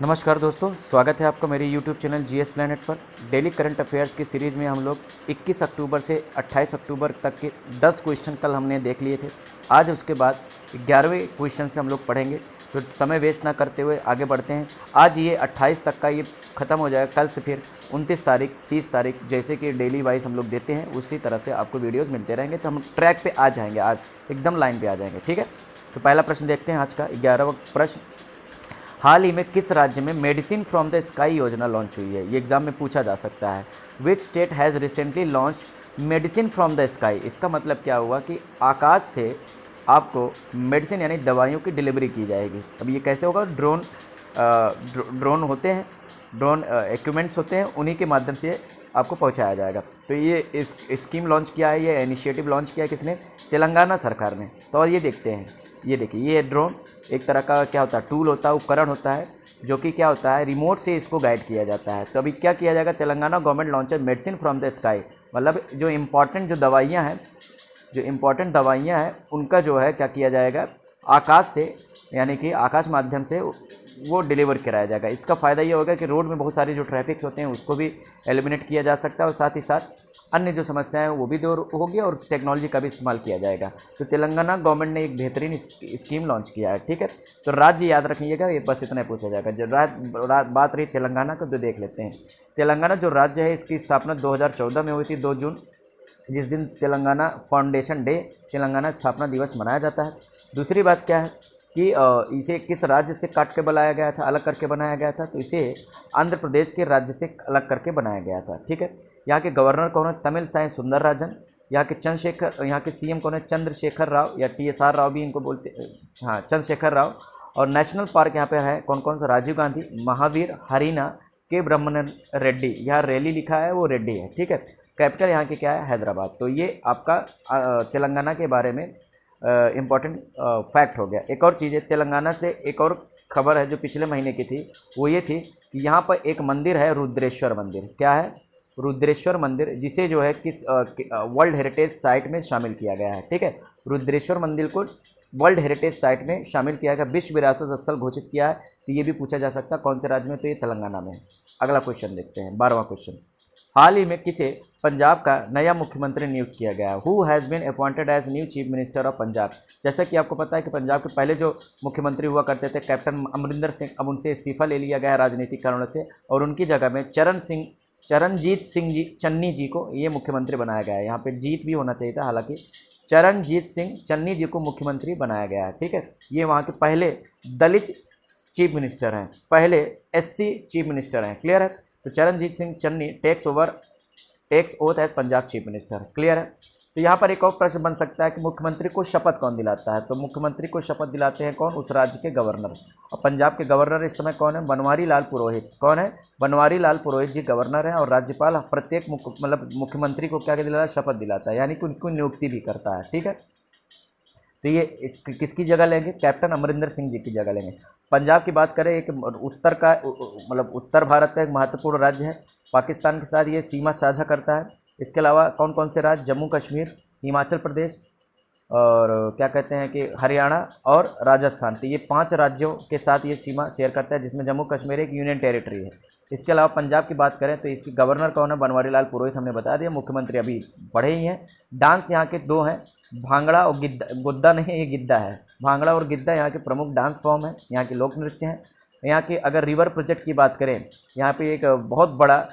नमस्कार दोस्तों, स्वागत है आपका मेरे YouTube चैनल जीएस प्लैनेट पर। डेली करंट अफेयर्स की सीरीज़ में हम लोग 21 अक्टूबर से 28 अक्टूबर तक के 10 क्वेश्चन कल हमने देख लिए थे। आज उसके बाद 11वें क्वेश्चन से हम लोग पढ़ेंगे, तो समय वेस्ट ना करते हुए आगे बढ़ते हैं। आज ये 28 तक का ये ख़त्म हो जाएगा। कल से फिर 29 तारीख, 30 तारीख जैसे कि डेली वाइज हम लोग देते हैं, उसी तरह से आपको वीडियोज़ मिलते रहेंगे। तो हम ट्रैक पर आ जाएंगे, आज एकदम लाइन पर आ जाएंगे। ठीक है, तो पहला प्रश्न देखते हैं आज का 11वां प्रश्न। हाल ही में किस राज्य में मेडिसिन फ्रॉम द स्काई योजना लॉन्च हुई है? ये एग्जाम में पूछा जा सकता है। विच state has recently launch medicine from the sky? इसका मतलब क्या हुआ कि आकाश से आपको मेडिसिन यानी दवाइयों की डिलीवरी की जाएगी। अब ये कैसे होगा? ड्रोन होते हैं, ड्रोन इक्विपमेंट्स होते हैं, उन्हीं के माध्यम से आपको पहुंचाया जाएगा। तो ये इस स्कीम लॉन्च किया है, ये इनिशिएटिव लॉन्च किया है किसने? तेलंगाना सरकार ने। तो और ये देखते हैं, ये देखिए, ये ड्रोन एक तरह का क्या होता है, टूल होता है, उपकरण होता है, जो कि क्या होता है, रिमोट से इसको गाइड किया जाता है। तो अभी क्या किया जाएगा? Telangana government launcher medicine from the sky, मतलब जो इम्पॉर्टेंट दवाइयाँ हैं उनका जो है क्या किया जाएगा, आकाश से यानी कि आकाश माध्यम से वो डिलीवर कराया जाएगा। इसका फ़ायदा ये होगा कि रोड में बहुत सारे जो ट्रैफिक्स होते हैं उसको भी एलिमिनेट किया जा सकता है, और साथ ही साथ अन्य जो समस्याएं हैं वो भी दूर होगी, और टेक्नोलॉजी का भी इस्तेमाल किया जाएगा। तो तेलंगाना गवर्नमेंट ने एक बेहतरीन स्कीम लॉन्च किया है। ठीक है, तो राज्य याद रखिएगा, ये बस इतना पूछा जाएगा। जब बात रही तेलंगाना को, तो देख लेते हैं। तेलंगाना जो राज्य है, इसकी स्थापना 2014 में हुई थी, 2 जून, जिस दिन तेलंगाना फाउंडेशन डे, तेलंगाना स्थापना दिवस मनाया जाता है। दूसरी बात क्या है कि इसे किस राज्य से काट के बनाया गया था, अलग करके बनाया गया था? तो इसे आंध्र प्रदेश के राज्य से अलग करके बनाया गया था। ठीक है, यहाँ के गवर्नर कौन है? तमिलसाई सुंदरराजन। यहाँ के सीएम कौन है? चंद्रशेखर राव, या TSR राव भी इनको बोलते, हाँ, चंद्रशेखर राव। और नेशनल पार्क यहाँ पे है कौन कौन सा? राजीव गांधी, महावीर, हरीना, के ब्रह्मन रेड्डी। यहाँ रैली लिखा है वो रेड्डी है। ठीक है, कैपिटल यहाँ की क्या है? हैदराबाद। तो ये आपका तेलंगाना के बारे में इम्पॉर्टेंट फैक्ट हो गया। एक और चीज़ है, तेलंगाना से एक और खबर है जो पिछले महीने की थी, वो ये थी कि यहाँ पर एक मंदिर है, रुद्रेश्वर मंदिर। क्या है? रुद्रेश्वर मंदिर, जिसे जो है किस वर्ल्ड हेरिटेज साइट में शामिल किया गया है। ठीक है, रुद्रेश्वर मंदिर को वर्ल्ड हेरिटेज साइट में शामिल किया गया, विश्व विरासत स्थल घोषित किया है। तो ये भी पूछा जा सकता है कौन से राज्य में? तो ये तेलंगाना में है। अगला क्वेश्चन देखते हैं, 12वां क्वेश्चन। हाल ही में किसे पंजाब का नया मुख्यमंत्री नियुक्त किया गया? Who has been appointed as new chief minister of Punjab? जैसा कि आपको पता है कि पंजाब के पहले जो मुख्यमंत्री हुआ करते थे कैप्टन अमरिंदर सिंह, अब उनसे इस्तीफा ले लिया गया है राजनीतिक कारणों से, और उनकी जगह में चरणजीत सिंह जी चन्नी जी को ये मुख्यमंत्री बनाया गया है। यहाँ पे जीत भी होना चाहिए था, हालांकि चरणजीत सिंह चन्नी जी को मुख्यमंत्री बनाया गया है। ठीक है, ये वहाँ के पहले दलित चीफ मिनिस्टर हैं, पहले SC चीफ मिनिस्टर हैं। क्लियर है? तो Charanjit Singh Channi takes oath as Punjab chief minister. Clear है? तो यहाँ पर एक और प्रश्न बन सकता है कि मुख्यमंत्री को शपथ कौन दिलाता है? तो मुख्यमंत्री को शपथ दिलाते हैं कौन? उस राज्य के गवर्नर। और पंजाब के गवर्नर इस समय कौन है? बनवारी लाल पुरोहित। कौन है? बनवारी लाल पुरोहित जी गवर्नर हैं, और राज्यपाल प्रत्येक मुख्यमंत्री को क्या दिलाता है? शपथ दिलाता है, यानी कि उनको नियुक्ति भी करता है। ठीक है, तो ये किसकी जगह लेंगे? कैप्टन अमरिंदर सिंह जी की जगह लेंगे। पंजाब की बात करें, एक उत्तर भारत का एक महत्वपूर्ण राज्य है, पाकिस्तान के साथ ये सीमा साझा करता है। इसके अलावा कौन कौन से राज्य? जम्मू कश्मीर, हिमाचल प्रदेश, और क्या कहते हैं कि हरियाणा और राजस्थान। तो ये 5 राज्यों के साथ ये सीमा शेयर करता है, जिसमें जम्मू कश्मीर एक यूनियन टेरिटरी है। इसके अलावा पंजाब की बात करें तो इसकी गवर्नर कौन है? बनवारी लाल पुरोहित, हमने बता दिया। मुख्यमंत्री अभी पढ़े ही हैं। डांस यहाँ के 2 हैं, भांगड़ा और गिद्दा। गुद्दा नहीं, ये गिद्दा है। भांगड़ा और गिद्दा यहाँ के प्रमुख डांस फॉर्म है, यहाँ के लोक नृत्य हैं। यहाँ की अगर रिवर प्रोजेक्ट की बात करें, यहाँ पे एक बहुत बड़ा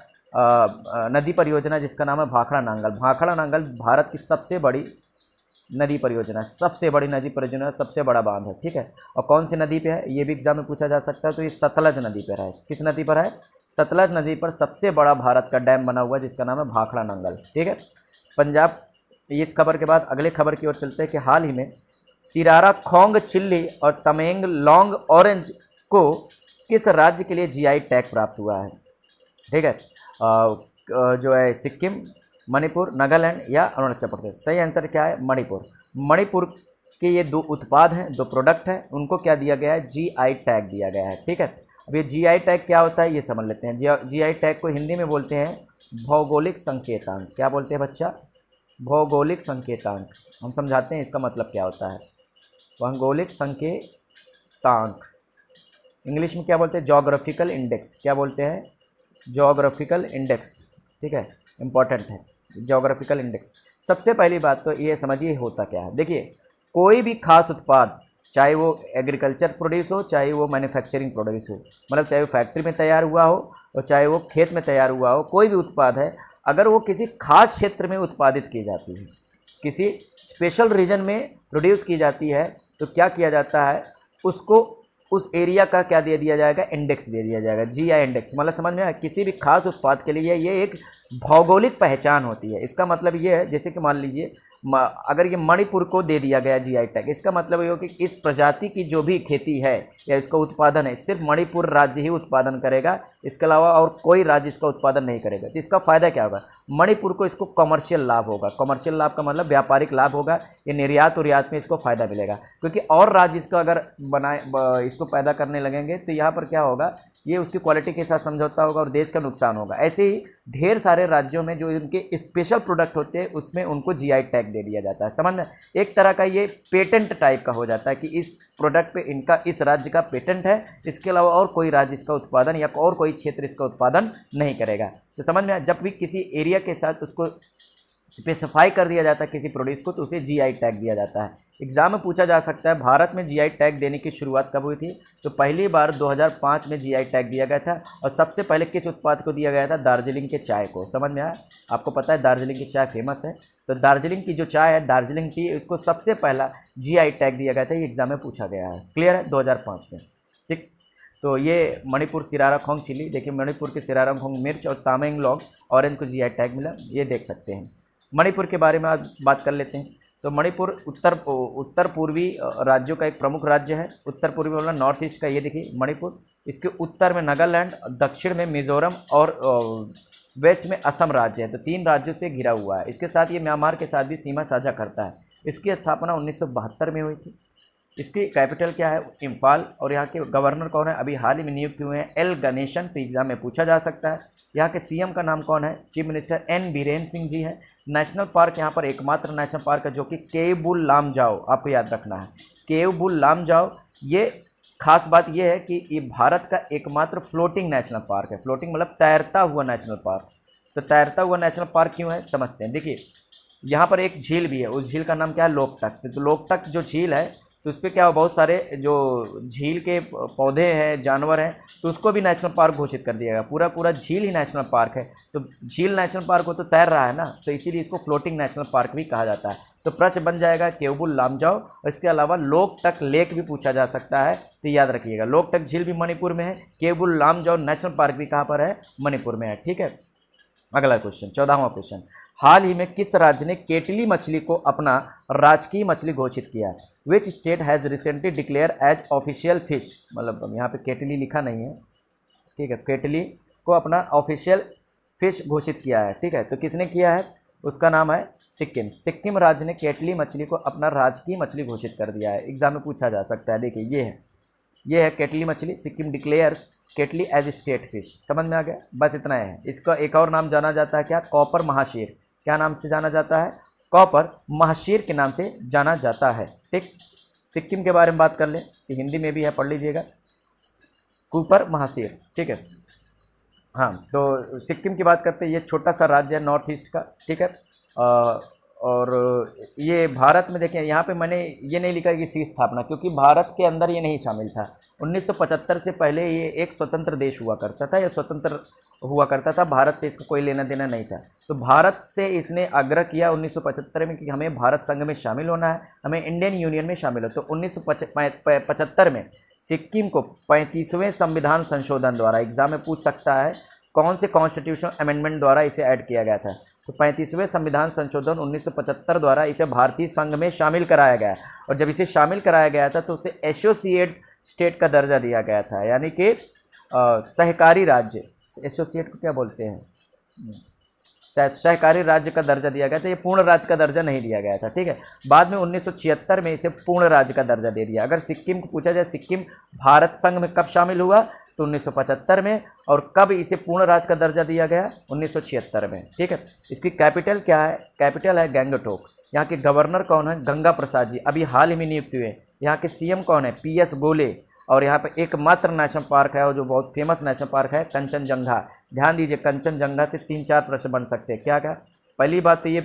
नदी परियोजना जिसका नाम है भाखड़ा नांगल। भाखड़ा नांगल भारत की सबसे बड़ी नदी परियोजना, सबसे बड़ी नदी परियोजना, सबसे बड़ा बांध है। ठीक है, और कौन सी नदी पे है? ये भी एग्जाम में पूछा जा सकता है। तो ये सतलज नदी पर है। किस नदी पर है? सतलज नदी पर सबसे बड़ा भारत का डैम बना हुआ है, जिसका नाम है भाखड़ा नांगल। ठीक है, पंजाब। इस खबर के बाद अगले खबर की ओर चलते हैं कि हाल ही में सिरारा खोंग चिल्ली और तमेंग लॉन्ग ऑरेंज को किस राज्य के लिए GI टैग प्राप्त हुआ है? ठीक है, जो है सिक्किम, मणिपुर, नागालैंड या अरुणाचल प्रदेश। सही आंसर क्या है? मणिपुर। मणिपुर के ये 2 उत्पाद हैं, 2 प्रोडक्ट हैं, उनको क्या दिया गया है? GI टैग दिया गया है। ठीक है, अब ये GI टैग क्या होता है ये समझ लेते हैं। GI टैग को हिंदी में बोलते हैं भौगोलिक संकेतांक। क्या बोलते हैं बच्चा? भौगोलिक संकेतांक। हम समझाते हैं इसका मतलब क्या होता है। भौगोलिक संकेतांक इंग्लिश में क्या बोलते हैं, जोग्राफिकल इंडेक्स, क्या बोलते हैं, जोग्राफिकल इंडेक्स, ठीक है, इंपॉर्टेंट है जोग्राफिकल इंडेक्स। सबसे पहली बात तो ये समझिए होता क्या है। देखिए कोई भी खास उत्पाद, चाहे वो एग्रीकल्चर प्रोड्यूस हो, चाहे वो मैन्युफैक्चरिंग प्रोड्यूस हो, मतलब चाहे वो फैक्ट्री में तैयार हुआ हो और चाहे वो खेत में तैयार हुआ हो, कोई भी उत्पाद है अगर वो किसी खास क्षेत्र में उत्पादित की जाती है, किसी स्पेशल रीजन में प्रोड्यूस की जाती है, तो क्या किया जाता है, उसको उस एरिया का क्या दे दिया जाएगा, इंडेक्स दे दिया जाएगा, जीआई इंडेक्स। मतलब समझ में आया, किसी भी खास उत्पाद के लिए ये एक भौगोलिक पहचान होती है। इसका मतलब ये है, जैसे कि मान लीजिए अगर ये मणिपुर को दे दिया गया जीआई टैग, इसका मतलब ये हो कि इस प्रजाति की जो भी खेती है या इसका उत्पादन है सिर्फ मणिपुर राज्य ही उत्पादन करेगा, इसके अलावा और कोई राज्य इसका उत्पादन नहीं करेगा। तो इसका फ़ायदा क्या होगा, मणिपुर को इसको कमर्शियल लाभ होगा। कमर्शियल लाभ का मतलब व्यापारिक लाभ होगा, ये निर्यात उर्यात में इसको फ़ायदा मिलेगा। क्योंकि और राज्य इसका अगर इसको पैदा करने लगेंगे तो यहाँ पर क्या होगा, ये उसकी क्वालिटी के साथ समझौता होगा और देश का नुकसान होगा। ऐसे ही ढेर सारे राज्यों में जो इनके स्पेशल प्रोडक्ट होते हैं उसमें उनको जीआई टैग दे दिया जाता है। समझ में, एक तरह का ये पेटेंट टाइप का हो जाता है कि इस प्रोडक्ट पे इनका इस राज्य का पेटेंट है, इसके अलावा और कोई राज्य इसका उत्पादन या और कोई क्षेत्र इसका उत्पादन नहीं करेगा। तो समझ में, जब भी किसी एरिया के साथ उसको स्पेसिफाई कर दिया जाता है किसी प्रोड्यूस को, तो उसे जीआई टैग दिया जाता है। एग्जाम में पूछा जा सकता है भारत में जीआई टैग देने की शुरुआत कब हुई थी, तो पहली बार 2005 में जीआई टैग दिया गया था। और सबसे पहले किस उत्पाद को दिया गया था, दार्जिलिंग के चाय को। समझ में आया, आपको पता है दार्जिलिंग की चाय फेमस है, तो दार्जिलिंग की जो चाय है, दार्जिलिंग टी, उसको सबसे पहला जीआई टैग दिया गया था। ये एग्जाम में पूछा गया है, क्लियर है, 2005 में। ठीक, तो ये मणिपुर सिराराखोंग चिली, देखिए मणिपुर के सिराराखोंग मिर्च और तामेंगलोंग ऑरेंज को जीआई टैग मिला, ये देख सकते हैं। मणिपुर के बारे में आज बात कर लेते हैं। तो मणिपुर उत्तर पूर्वी राज्यों का एक प्रमुख राज्य है। उत्तर पूर्वी बोला नॉर्थ ईस्ट का, ये देखिए मणिपुर, इसके उत्तर में नागालैंड, दक्षिण में मिजोरम और वेस्ट में असम राज्य है। तो 3 राज्यों से घिरा हुआ है। इसके साथ ये म्यांमार के साथ भी सीमा साझा करता है। इसकी स्थापना 1972 में हुई थी। इसकी कैपिटल क्या है, इम्फाल। और यहाँ के गवर्नर कौन है, अभी हाल ही में नियुक्त हुए हैं, एल गणेशन। तो एग्जाम में पूछा जा सकता है। यहाँ के सीएम का नाम कौन है, chief minister N Biren Singh ji हैं। नेशनल पार्क यहाँ पर एकमात्र नेशनल पार्क है जो कि केवबुल लामजाओ, आपको याद रखना है, केवबुल लामजाओ। ये खास बात यह है कि ये भारत का एकमात्र फ्लोटिंग नेशनल पार्क है। फ्लोटिंग मतलब तैरता हुआ नेशनल पार्क। तो तैरता हुआ नेशनल पार्क क्यों है, समझते हैं। देखिए यहाँ पर एक झील भी है, उस झील का नाम क्या है, लोकटक। तो लोकटक जो झील है, तो उस पर क्या, बहुत सारे जो झील के पौधे हैं, जानवर हैं, तो उसको भी नेशनल पार्क घोषित कर दिया गया। पूरा झील ही नेशनल पार्क है। तो झील नेशनल पार्क हो तो तैर रहा है ना, तो इसीलिए इसको फ्लोटिंग नेशनल पार्क भी कहा जाता है। तो प्रश्न बन जाएगा केवबुल लामजाओ। और इसके अलावा लोकटक लेक भी पूछा जा सकता है, तो याद रखिएगा लोकटक झील भी मणिपुर में है, केवबुल लामजाओ नेशनल पार्क भी कहाँ पर है, मणिपुर में है। ठीक है, अगला क्वेश्चन, 14वां क्वेश्चन। हाल ही में किस राज्य ने केटली मछली को अपना राजकीय मछली घोषित किया, which state has recently declare as official fish. मतलब यहाँ पे केटली लिखा नहीं है, ठीक है, केटली को अपना ऑफिशियल फिश घोषित किया है। ठीक है, तो किसने किया है, उसका नाम है सिक्किम। सिक्किम राज्य ने केटली मछली को अपना राजकीय मछली घोषित कर दिया है। एग्जाम में पूछा जा सकता है। देखिए ये है केटली मछली, सिक्किम डिक्लेयर्स केटली एज स्टेट फिश। समझ में आ गया, बस इतना है। इसका एक और नाम जाना जाता है क्या, कॉपर महाशीर। क्या नाम से जाना जाता है, कॉपर महाशीर के नाम से जाना जाता है। ठीक, सिक्किम के बारे में बात कर लें तो हिंदी में भी है, पढ़ लीजिएगा, कूपर महाशीर। ठीक है, हाँ, तो सिक्किम की बात करते हैं। ये छोटा सा राज्य है नॉर्थ ईस्ट का। ठीक है, और ये भारत में देखें, यहाँ पे मैंने ये नहीं लिखा कि इसकी स्थापना, क्योंकि भारत के अंदर ये नहीं शामिल था। 1975 से पहले ये एक स्वतंत्र देश हुआ करता था, या स्वतंत्र हुआ करता था, भारत से इसका कोई लेना देना नहीं था। तो भारत से इसने आग्रह किया 1975 में कि हमें भारत संघ में शामिल होना है, हमें इंडियन यूनियन में शामिल हो। तो 1975 में सिक्किम को 35वें संविधान संशोधन द्वारा, एग्जाम में पूछ सकता है कौन से कॉन्स्टिट्यूशन अमेंडमेंट द्वारा इसे ऐड किया गया था। तो 35वें संविधान संशोधन 1975 द्वारा इसे भारतीय संघ में शामिल कराया गया। और जब इसे शामिल कराया गया था तो उसे एसोसिएट स्टेट का दर्जा दिया गया था, यानी कि सहकारी राज्य। एसोसिएट को क्या बोलते हैं, सहकारी राज्य का दर्जा दिया गया था। ये पूर्ण राज्य का दर्जा नहीं दिया गया था। ठीक है, बाद में 1976 में इसे पूर्ण राज्य का दर्जा दे दिया। अगर सिक्किम को पूछा जाए सिक्किम भारत संघ में कब शामिल हुआ, तो 1975 में। और कब इसे पूर्ण राज्य का दर्जा दिया गया, 1976 में। ठीक है, इसकी कैपिटल क्या है, कैपिटल है गंगटोक। यहाँ के गवर्नर कौन है, गंगा प्रसाद जी, अभी हाल ही में नियुक्त हुए। यहाँ के सीएम कौन है, पीएस गोले। और यहाँ पे एकमात्र नेशनल पार्क है और जो बहुत फेमस नेशनल पार्क है कंचनजंगा। ध्यान दीजिए, कंचनजंगा से 3-4 प्रश्न बन सकते हैं। क्या क्या? पहली बात तो ये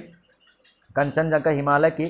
कंचनजंगा हिमालय की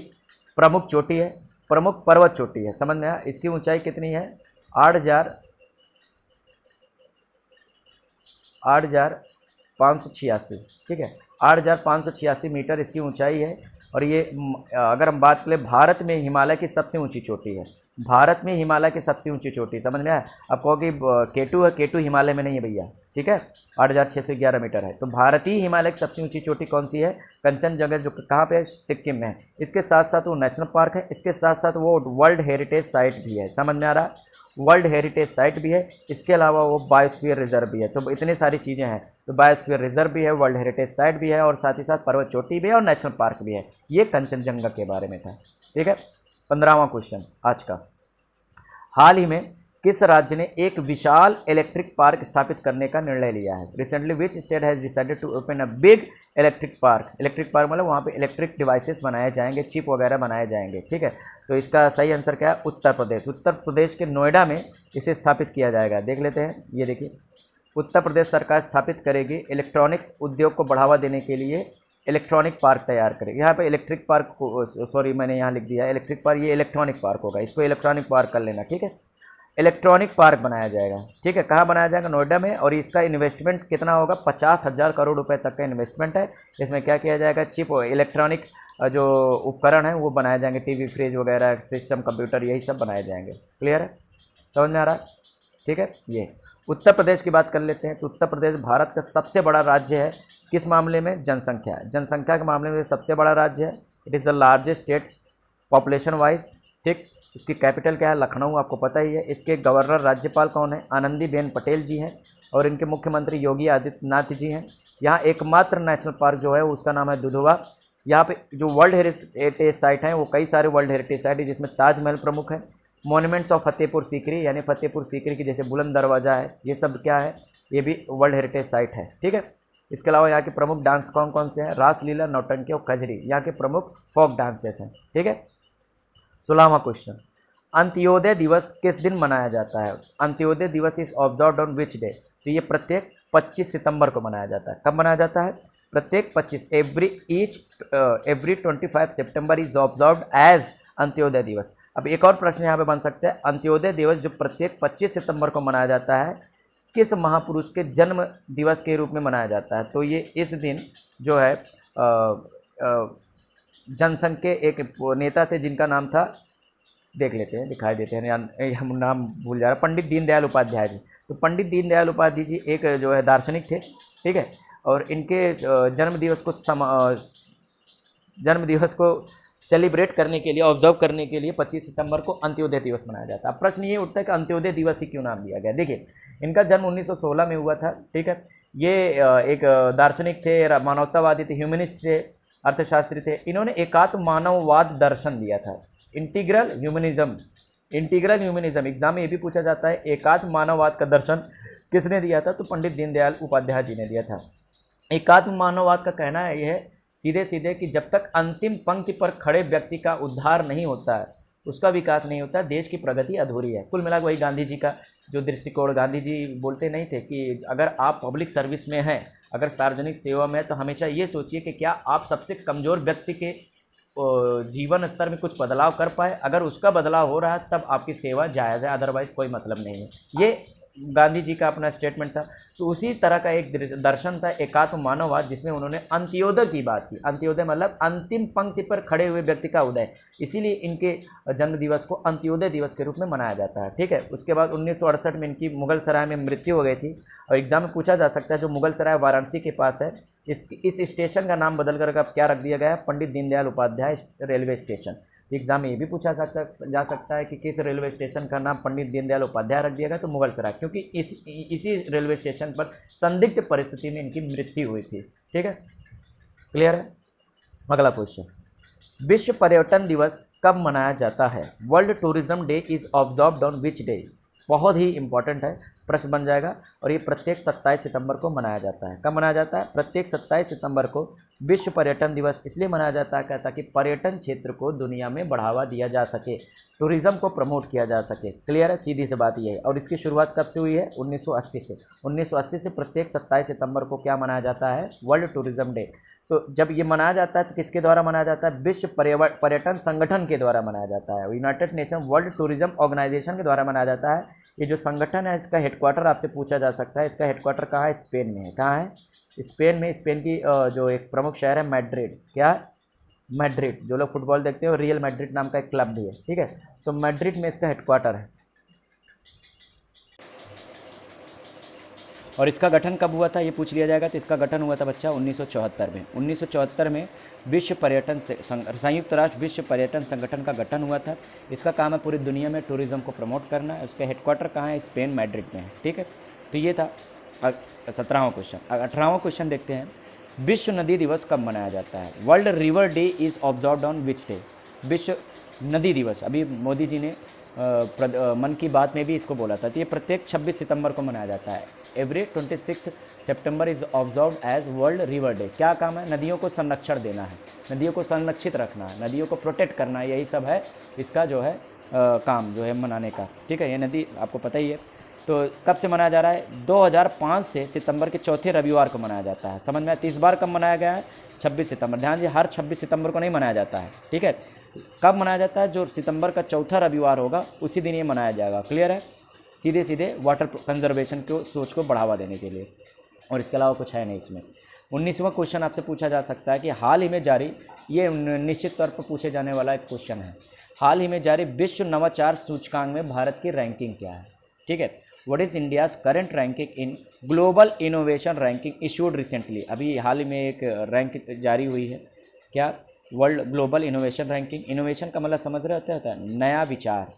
प्रमुख चोटी है, प्रमुख पर्वत चोटी है, समझ में आया? इसकी ऊंचाई कितनी है? 8,586, ठीक है, 8,586 मीटर इसकी ऊंचाई है। और ये अगर हम बात करें भारत में हिमालय की सबसे ऊंची चोटी है, भारत में हिमालय की सबसे ऊंची चोटी, समझ में आया? अब कहो कि K2 है, K2 हिमालय में नहीं है भैया, ठीक है, 8,611 मीटर है। तो भारतीय हिमालय की सबसे ऊंची चोटी कौन सी है? कंचनजंगा, जो कहाँ पे है? सिक्किम में है। इसके साथ साथ वो नेशनल पार्क है, इसके साथ साथ वो वर्ल्ड हेरिटेज साइट भी है, समझ में आ रहा है? वर्ल्ड हेरिटेज साइट भी है, इसके अलावा वो बायोस्फीयर रिजर्व भी है। तो इतनी सारी चीज़ें हैं, तो बायोस्फीयर रिजर्व भी है, वर्ल्ड हेरिटेज साइट भी है, और साथ ही साथ पर्वत चोटी भी है और नेशनल पार्क भी है। ये कंचनजंगा के बारे में था, ठीक है। 15वां क्वेश्चन आज का, हाल ही में किस राज्य ने एक विशाल इलेक्ट्रिक पार्क स्थापित करने का निर्णय लिया है? Recently which state has decided to open a big electric park? Electric park मतलब वहाँ पे इलेक्ट्रिक डिवाइसेस बनाए जाएंगे, चिप वगैरह बनाए जाएंगे, ठीक है। तो इसका सही आंसर क्या है? उत्तर प्रदेश। उत्तर प्रदेश के नोएडा में इसे स्थापित किया जाएगा। देख लेते हैं, ये देखिए, उत्तर प्रदेश सरकार स्थापित करेगी इलेक्ट्रॉनिक्स उद्योग को बढ़ावा देने के लिए इलेक्ट्रॉनिक पार्क तैयार करेगी। यहाँ पे इलेक्ट्रिक पार्क को, सॉरी मैंने यहाँ लिख दिया इलेक्ट्रिक पार्क, ये इलेक्ट्रॉनिक पार्क होगा, इसको इलेक्ट्रॉनिक पार्क कर लेना, ठीक है। इलेक्ट्रॉनिक पार्क बनाया जाएगा, ठीक है। कहाँ बनाया जाएगा? नोएडा में। और इसका इन्वेस्टमेंट कितना होगा? 50,000 करोड़ रुपए तक का इन्वेस्टमेंट है। इसमें क्या किया जाएगा? चिप, इलेक्ट्रॉनिक जो उपकरण हैं वो बनाए जाएंगे, टीवी, फ्रिज वगैरह, सिस्टम, कंप्यूटर, यही सब बनाए जाएंगे। क्लियर है? समझ में आ रहा है? ठीक है। ये उत्तर प्रदेश की बात कर लेते हैं। तो उत्तर प्रदेश भारत का सबसे बड़ा राज्य है, किस मामले में? जनसंख्या, जनसंख्या के मामले में सबसे बड़ा राज्य है। It is the largest state population wise, ठीक। इसकी कैपिटल क्या है? लखनऊ, आपको पता ही है। इसके गवर्नर राज्यपाल कौन है? आनंदीबेन पटेल जी हैं, और इनके मुख्यमंत्री योगी आदित्यनाथ जी हैं। यहाँ एकमात्र नेशनल पार्क जो है उसका नाम है दुधवा। यहाँ पे जो वर्ल्ड हेरिटेज साइट हैं वो कई सारे वर्ल्ड हेरिटेज साइट है, जिसमें ताजमहल प्रमुख है। मॉन्यूमेंट्स ऑफ फतेहपुर सीकरी, यानी फतेहपुर सीकरी की जैसे बुलंद दरवाज़ा है, ये सब क्या है? ये भी वर्ल्ड हेरिटेज साइट है, ठीक है। इसके अलावा यहाँ के प्रमुख डांस कौन कौन से हैं? रासलीला, नौटंकी और कजरी यहाँ के प्रमुख फोक डांसेस हैं, ठीक है। 16वां क्वेश्चन, अंत्योदय दिवस किस दिन मनाया जाता है? अंत्योदय दिवस is observed on which day? तो ये प्रत्येक 25 सितंबर को मनाया जाता है। कब मनाया जाता है? प्रत्येक 25, every 25 September is observed as Antyodaya Diwas. अब एक और प्रश्न यहाँ पे बन सकता है, अंत्योदय दिवस जो प्रत्येक 25 सितंबर को मनाया जाता है, किस महापुरुष के जन्म दिवस के रूप में मनाया जाता है? तो ये इस दिन जो है जनसंघ के एक नेता थे जिनका नाम था, देख लेते हैं, दिखाई देते हैं, हम नाम भूल जा रहा, पंडित दीनदयाल उपाध्याय जी। तो पंडित दीनदयाल उपाध्याय जी एक जो है दार्शनिक थे, ठीक है। और इनके जन्म दिवस को सेलिब्रेट करने के लिए, ऑब्जर्व करने के लिए 25 सितंबर को अंत्योदय दिवस मनाया जाता है। अब प्रश्न ये उठता है कि अंत्योदय दिवस ही क्यों नाम दिया गया? देखिए, इनका जन्म 1916 में हुआ था, ठीक है। ये एक दार्शनिक थे, मानवतावादी थे, ह्यूमनिस्ट थे, अर्थशास्त्री थे। इन्होंने एकात्म मानववाद दर्शन दिया था, इंटीग्रल ह्यूमनिज्म। एग्जाम में ये भी पूछा जाता है, एकात्म मानववाद का दर्शन किसने दिया था? तो पंडित दीनदयाल उपाध्याय जी ने दिया था। एकात्म मानववाद का कहना है यह है सीधे सीधे कि जब तक अंतिम पंक्ति पर खड़े व्यक्ति का उद्धार नहीं होता है, उसका विकास नहीं होता, देश की प्रगति अधूरी है। कुल मिलाकर वही गांधी जी का जो दृष्टिकोण, गांधी जी बोलते नहीं थे कि अगर आप पब्लिक सर्विस में हैं, अगर सार्वजनिक सेवा में, तो हमेशा ये सोचिए कि क्या आप सबसे कमज़ोर व्यक्ति के जीवन स्तर में कुछ बदलाव कर पाए। अगर उसका बदलाव हो रहा है तब आपकी सेवा जायज़ है, अदरवाइज़ कोई मतलब नहीं है। ये गांधी जी का अपना स्टेटमेंट था। तो उसी तरह का एक दर्शन था एकात्म मानववाद, जिसमें उन्होंने अंत्योदय की बात की। अंत्योदय मतलब अंतिम पंक्ति पर खड़े हुए व्यक्ति का उदय, इसीलिए इनके जन्म दिवस को अंत्योदय दिवस के रूप में मनाया जाता है, ठीक है। उसके बाद 1968 में इनकी मुगल सराय में मृत्यु हो गई थी। और एग्जाम में पूछा जा सकता है, जो मुगल सराय वाराणसी के पास है, इस स्टेशन का नाम बदल कर अब क्या रख दिया गया है? Pandit Deendayal Upadhyay railway station. तो एग्जाम में ये भी पूछा जा सकता है कि किस रेलवे स्टेशन का नाम पंडित दीनदयाल उपाध्याय रख दिया गया? तो मुगल सराय, क्योंकि इसी रेलवे स्टेशन पर संदिग्ध परिस्थिति में इनकी मृत्यु हुई थी, ठीक है। क्लियर है? अगला क्वेश्चन, विश्व पर्यटन दिवस कब मनाया जाता है? World tourism day is observed on which day? बहुत ही इम्पॉर्टेंट है, प्रश्न बन जाएगा। और ये प्रत्येक 27 सितंबर को मनाया जाता है। कब मनाया जाता है? प्रत्येक 27 सितंबर को विश्व पर्यटन दिवस इसलिए मनाया जाता है ताकि पर्यटन क्षेत्र को दुनिया में बढ़ावा दिया जा सके, टूरिज़्म को प्रमोट किया जा सके। क्लियर है? सीधी सी बात ये है। और इसकी शुरुआत कब से हुई है? 1980 से। 1980 से प्रत्येक 27 सितंबर को क्या मनाया जाता है? World tourism day. तो जब ये मनाया जाता है तो किसके द्वारा मनाया जाता है? विश्व पर्यटन संगठन के द्वारा मनाया जाता है, United Nation World Tourism Organization के द्वारा मनाया जाता है। ये जो संगठन है इसका हेडक्वार्टर आपसे पूछा जा सकता है, इसका हेडक्वार्टर कहाँ है? स्पेन में है। कहाँ है? स्पेन में। स्पेन की जो एक प्रमुख शहर है मैड्रिड। क्या है? मैड्रिड। जो लोग फुटबॉल देखते हो, रियल मैड्रिड नाम का एक क्लब भी है, ठीक है। तो मैड्रिड में इसका हेडक्वार्टर है। और इसका गठन कब हुआ था ये पूछ लिया जाएगा। तो इसका गठन हुआ था बच्चा 1974 में। 1974 में विश्व पर्यटन संयुक्त राष्ट्र विश्व पर्यटन संगठन का गठन हुआ था। इसका काम है पूरी दुनिया में टूरिज़्म को प्रमोट करना है। उसका हेडक्वार्टर कहाँ है? स्पेन मैड्रिड में है, ठीक है। तो ये था 17वां क्वेश्चन। 18वां क्वेश्चन देखते हैं। विश्व नदी दिवस कब मनाया जाता है? World river day is observed on which day? विश्व नदी दिवस, अभी मोदी जी ने मन की बात में भी इसको बोला था। तो ये प्रत्येक 26 सितंबर को मनाया जाता है। Every 26 September is observed as world river day. क्या काम है? नदियों को संरक्षण देना है, नदियों को संरक्षित रखना है, नदियों को प्रोटेक्ट करना है, यही सब है इसका जो है काम जो है मनाने का, ठीक है। ये नदी आपको पता ही है। तो कब से मनाया जा रहा है? 2005 से सितंबर के चौथे रविवार को मनाया जाता है। समझ में आया? 30 बार कब मनाया गया है? 26 सितंबर। ध्यान दीजिए, हर 26 सितंबर को नहीं मनाया जाता है, ठीक है। कब मनाया जाता है? जो सितंबर का चौथा रविवार होगा उसी दिन ये मनाया जाएगा। क्लियर है? सीधे सीधे वाटर कंजर्वेशन को सोच को बढ़ावा देने के लिए, और इसके अलावा कुछ है नहीं इसमें। 19वां क्वेश्चन आपसे पूछा जा सकता है कि हाल ही में जारी, ये निश्चित तौर पर पूछे जाने वाला एक क्वेश्चन है, हाल ही में जारी विश्व नवाचार सूचकांक में भारत की रैंकिंग क्या है, ठीक है। What is India's current ranking in global innovation ranking issued recently? अभी हाल ही में एक रैंक जारी हुई है। क्या? World global innovation ranking. Innovation का मतलब समझ रहे होता है नया विचार,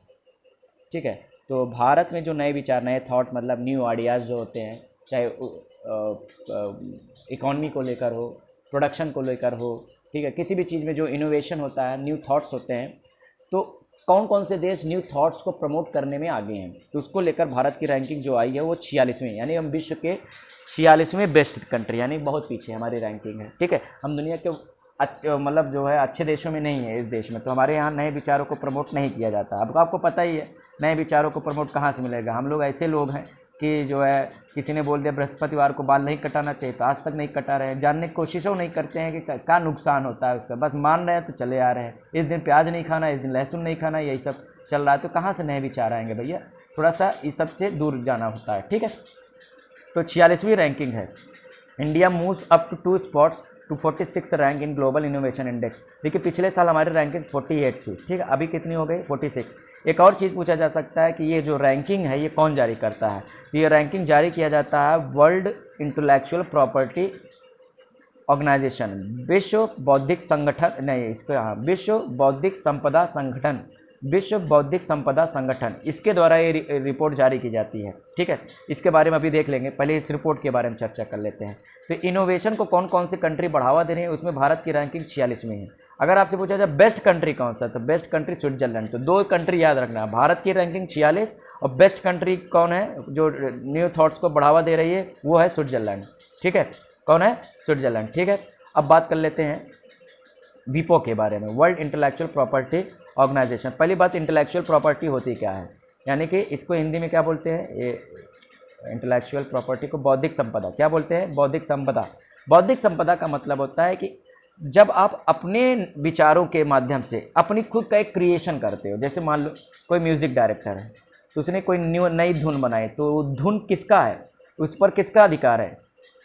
ठीक है। तो भारत में जो नए विचार, नए थॉट, मतलब न्यू आइडियाज़ जो होते हैं, चाहे इकॉनमी को लेकर हो, प्रोडक्शन को लेकर हो, ठीक है, किसी भी चीज़ में जो इनोवेशन होता है, न्यू थॉट्स होते हैं, तो कौन कौन से देश न्यू थॉट्स को प्रमोट करने में आगे हैं, तो उसको लेकर भारत की रैंकिंग जो आई है वो 46वीं, यानी हम विश्व के 46वें बेस्ट कंट्री, यानी बहुत पीछे हमारी रैंकिंग है, ठीक है। हम दुनिया के अच्छे, मतलब जो है अच्छे देशों में नहीं है इस देश में। तो हमारे यहाँ नए विचारों को प्रमोट नहीं किया जाता। अब आपको पता ही है नए विचारों को प्रमोट कहाँ से मिलेगा। हम लोग ऐसे लोग हैं कि जो है किसी ने बोल दिया बृहस्पतिवार को बाल नहीं कटाना चाहिए तो आज तक नहीं कटा रहे हैं, जानने की कोशिशों नहीं करते हैं कि क्या नुकसान होता है उसका, बस मान रहे हैं तो चले आ रहे हैं। इस दिन प्याज नहीं खाना, इस दिन लहसुन नहीं खाना, यही सब चल रहा है। तो कहाँ से नए विचार आएंगे भैया? थोड़ा सा इस सब से दूर जाना होता है, ठीक है। तो 46वीं रैंकिंग है। India moves up to 2 spots to 46th rank in global innovation index. देखिए पिछले साल हमारी रैंकिंग 48 थी, ठीक है, अभी कितनी हो गई? 46। एक और चीज़ पूछा जा सकता है कि ये जो रैंकिंग है ये कौन जारी करता है? तो ये रैंकिंग जारी किया जाता है वर्ल्ड इंटेलेक्चुअल प्रॉपर्टी ऑर्गेनाइजेशन, विश्व बौद्धिक संगठन, नहीं इसको यहाँ विश्व बौद्धिक संपदा संगठन, विश्व बौद्धिक संपदा संगठन, इसके द्वारा ये रिपोर्ट जारी की जाती है, ठीक है। इसके बारे में अभी देख लेंगे, पहले इस रिपोर्ट के बारे में चर्चा कर लेते हैं। तो इनोवेशन को कौन कौन सी कंट्री बढ़ावा दे रही है, उसमें भारत की रैंकिंग 46वीं है। अगर आपसे पूछा जाए बेस्ट कंट्री कौन सा, तो बेस्ट कंट्री स्विट्जरलैंड। तो 2 कंट्री याद रखना है, भारत की रैंकिंग 46 और बेस्ट कंट्री कौन है जो न्यू थॉट्स को बढ़ावा दे रही है, वो है स्विट्जरलैंड, ठीक है। कौन है? स्विट्जरलैंड, ठीक है। अब बात कर लेते हैं वीपो के बारे में, वर्ल्ड इंटेलेक्चुअल प्रॉपर्टी ऑर्गेनाइजेशन। पहली बात, इंटेलेक्चुअल प्रॉपर्टी होती क्या है, यानी कि इसको हिंदी में क्या बोलते हैं? ये इंटेलेक्चुअल प्रॉपर्टी को बौद्धिक संपदा, क्या बोलते हैं? बौद्धिक संपदा। बौद्धिक संपदा का मतलब होता है कि जब आप अपने विचारों के माध्यम से अपनी खुद का एक क्रिएशन करते हो। जैसे मान लो कोई म्यूज़िक डायरेक्टर है तो उसने कोई नई धुन बनाई, तो धुन किसका है, उस पर किसका अधिकार है?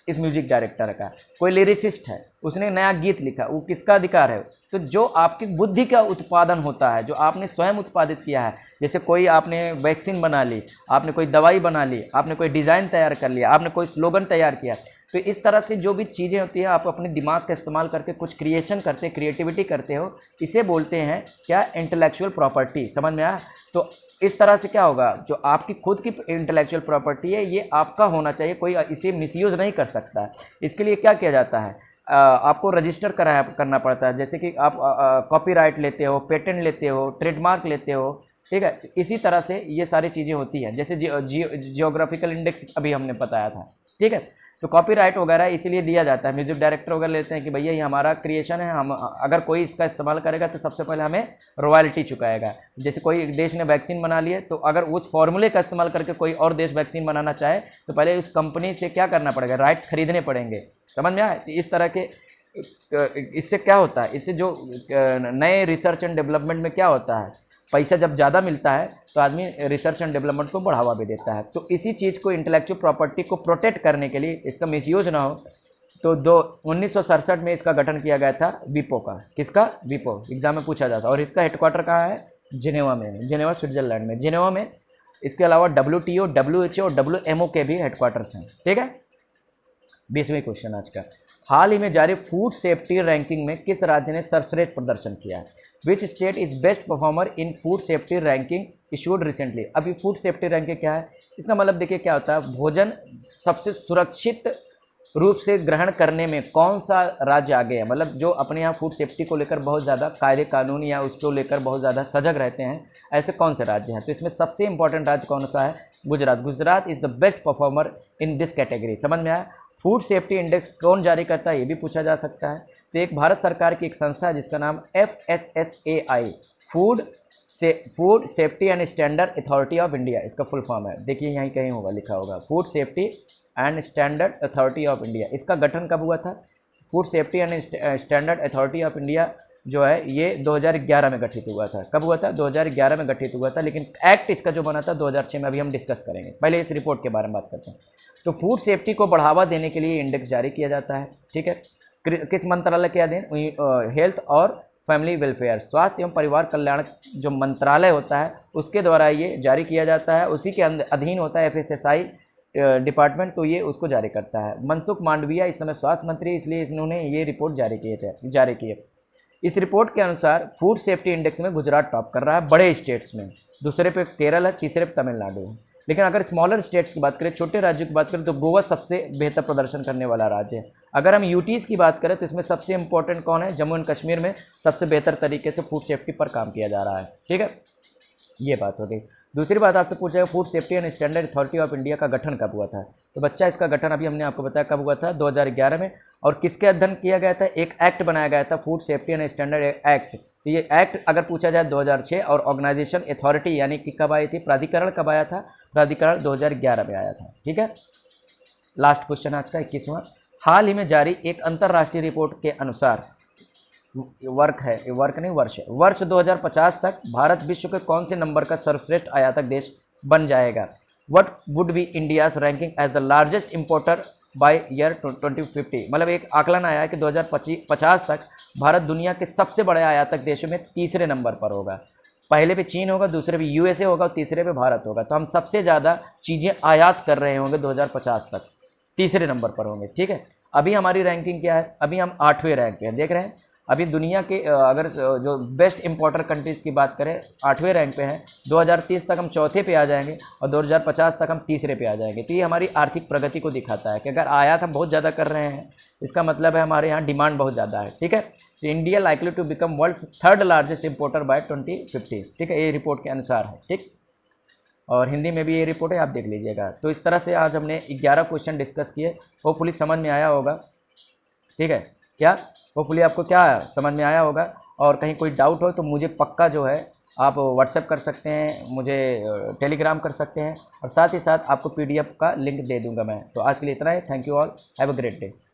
इस म्यूजिक डायरेक्टर का। कोई लिरिसिस्ट है, उसने नया गीत लिखा, वो किसका अधिकार है? तो जो आपकी बुद्धि का उत्पादन होता है, जो आपने स्वयं उत्पादित किया है, जैसे कोई आपने वैक्सीन बना ली, आपने कोई दवाई बना ली, आपने कोई डिज़ाइन तैयार कर लिया, आपने कोई स्लोगन तैयार किया, तो इस तरह से जो भी चीज़ें होती हैं, आप अपने दिमाग का इस्तेमाल करके कुछ क्रिएशन करते, क्रिएटिविटी करते हो, इसे बोलते हैं क्या? Intellectual property. समझ में आया? तो इस तरह से क्या होगा, जो आपकी खुद की इंटेलेक्चुअल प्रॉपर्टी है ये आपका होना चाहिए, कोई इसे मिसयूज़ नहीं कर सकता है। इसके लिए क्या किया जाता है? आपको रजिस्टर करना पड़ता है। जैसे कि आप कॉपीराइट लेते हो, पेटेंट लेते हो, ट्रेडमार्क लेते हो, ठीक है। इसी तरह से ये सारी चीज़ें होती हैं, जैसे जियोग्राफिकल इंडेक्स अभी हमने बताया था, ठीक है। तो कॉपीराइट वगैरह इसीलिए दिया जाता है, म्यूजिक डायरेक्टर वगैरह लेते हैं कि भैया ये हमारा क्रिएशन है, हम अगर कोई इसका इस्तेमाल करेगा तो सबसे पहले हमें रॉयल्टी चुकाएगा। जैसे कोई देश ने वैक्सीन बना लिए, तो अगर उस फॉर्मूले का इस्तेमाल करके कोई और देश वैक्सीन बनाना चाहे तो पहले उस कंपनी से क्या करना पड़ेगा, राइट्स खरीदने पड़ेंगे। समझ में आया? तो इस तरह के इससे क्या होता है, इससे जो नए रिसर्च एंड डेवलपमेंट में क्या होता है, पैसा जब ज़्यादा मिलता है तो आदमी रिसर्च एंड डेवलपमेंट को बढ़ावा भी देता है। तो इसी चीज़ को, इंटेलेक्चुअल प्रॉपर्टी को प्रोटेक्ट करने के लिए, इसका मिसयूज ना हो, तो 1967 में इसका गठन किया गया था, विपो का। किसका? विपो। एग्जाम में पूछा जाता है। और इसका हेडक्वार्टर कहाँ है? जिनेवा में, जिनेवा स्विट्जरलैंड में, जिनेवा में। इसके अलावा WTO, WHO और WMO के भी हेडक्वार्टर्स हैं, ठीक है। 20वें क्वेश्चन आज का, हाल ही में जारी फूड सेफ्टी रैंकिंग में किस राज्य ने सर्वश्रेष्ठ प्रदर्शन किया है? Which state is best performer in food safety ranking issued recently? अभी फूड सेफ्टी रैंकिंग क्या है? इसका मतलब देखिए क्या होता है, भोजन सबसे सुरक्षित रूप से ग्रहण करने में कौन सा राज्य आगे है, मतलब जो अपने यहाँ फूड सेफ्टी को लेकर बहुत ज़्यादा कायदे कानून या उसको लेकर बहुत ज़्यादा सजग रहते हैं, ऐसे कौन से राज्य हैं? तो इसमें सबसे इंपॉर्टेंट राज्य कौन सा है? Gujarat. Gujarat is the best performer in this category. समझ में आया? फूड सेफ्टी इंडेक्स कौन जारी करता है, ये भी पूछा जा सकता है। तो एक भारत सरकार की एक संस्था है जिसका नाम FSSAI, food safety and standard authority of India, इसका फुल फॉर्म है। देखिए यहीं कहीं होगा, लिखा होगा, food safety and standard authority of India. इसका गठन कब हुआ था? Food safety and standard authority of India जो है ये 2011 में गठित हुआ था। कब हुआ था? 2011 में गठित हुआ था, लेकिन एक्ट इसका जो बना था 2006 में। अभी हम डिस्कस करेंगे, पहले इस रिपोर्ट के बारे में बात करते हैं। तो फूड सेफ्टी को बढ़ावा देने के लिए इंडेक्स जारी किया जाता है, ठीक है। किस मंत्रालय के अधीन? हेल्थ और फैमिली वेलफेयर, स्वास्थ्य एवं परिवार कल्याण जो मंत्रालय होता है उसके द्वारा ये जारी किया जाता है। उसी के अधीन होता है FSSAI डिपार्टमेंट, तो ये उसको जारी करता है। मनसुख मांडविया इस समय स्वास्थ्य मंत्री, इसलिए इन्होंने ये रिपोर्ट जारी किए। इस रिपोर्ट के अनुसार फूड सेफ्टी इंडेक्स में गुजरात टॉप कर रहा है बड़े स्टेट्स में, दूसरे पे केरल है, तीसरे पे तमिलनाडु है। लेकिन अगर स्मॉलर स्टेट्स की बात करें, छोटे राज्यों की बात करें, तो गोवा सबसे बेहतर प्रदर्शन करने वाला राज्य है। अगर हम यूटीज़ की बात करें तो इसमें सबसे इंपॉर्टेंट कौन है? जम्मू एंड कश्मीर में सबसे बेहतर तरीके से फूड सेफ्टी पर काम किया जा रहा है, ठीक है। ये बात हो गई। दूसरी बात आपसे पूछा है, food safety and standard authority of India का गठन कब हुआ था? तो बच्चा इसका गठन अभी हमने आपको बताया कब हुआ था, 2011 में। और किसके अध्ययन किया गया था? एक एक्ट बनाया गया था, food safety and standard act. तो ये एक्ट अगर पूछा जाए 2006, और ऑर्गेनाइजेशन अथॉरिटी यानी कि कब आई थी? प्राधिकरण कब आया था? प्राधिकरण 2011 में आया था, ठीक है। लास्ट क्वेश्चन आज का 21वां, हाल ही में जारी एक अंतर्राष्ट्रीय रिपोर्ट के अनुसार, वर्ष 2050 तक भारत विश्व के कौन से नंबर का सर्वश्रेष्ठ आयातक देश बन जाएगा? What would be India's ranking as the largest importer by year 2050? मतलब एक आकलन आया है कि 2050 तक भारत दुनिया के सबसे बड़े आयातक देशों में तीसरे नंबर पर होगा। पहले पे चीन होगा, दूसरे पे USA होगा और तीसरे पे भारत होगा। तो हम सबसे ज़्यादा चीज़ें आयात कर रहे होंगे 2050 तक, तीसरे नंबर पर होंगे, ठीक है। अभी हमारी रैंकिंग क्या है? अभी हम 8वें रैंक पे हैं, देख रहे हैं। अभी दुनिया के अगर जो बेस्ट इंपोर्टर कंट्रीज़ की बात करें, 8वें रैंक पे हैं। 2030 तक हम चौथे पे आ जाएंगे और 2050 तक हम तीसरे पे आ जाएंगे। तो ये हमारी आर्थिक प्रगति को दिखाता है कि अगर आयात हम बहुत ज़्यादा कर रहे हैं, इसका मतलब है हमारे यहाँ डिमांड बहुत ज़्यादा है, ठीक है। तो India likely to become world third largest importer by 2050, ठीक है, ये रिपोर्ट के अनुसार है, ठीक। और हिंदी में भी ये रिपोर्ट है, आप देख लीजिएगा। तो इस तरह से आज हमने 11 क्वेश्चन डिस्कस किए, होपफुली समझ में आया होगा, ठीक है। क्या होपफुली आपको क्या समझ में आया होगा? और कहीं कोई डाउट हो तो मुझे पक्का जो है आप व्हाट्सएप कर सकते हैं, मुझे टेलीग्राम कर सकते हैं, और साथ ही साथ आपको PDF का लिंक दे दूंगा मैं। तो आज के लिए इतना ही। Thank you all, have a great day.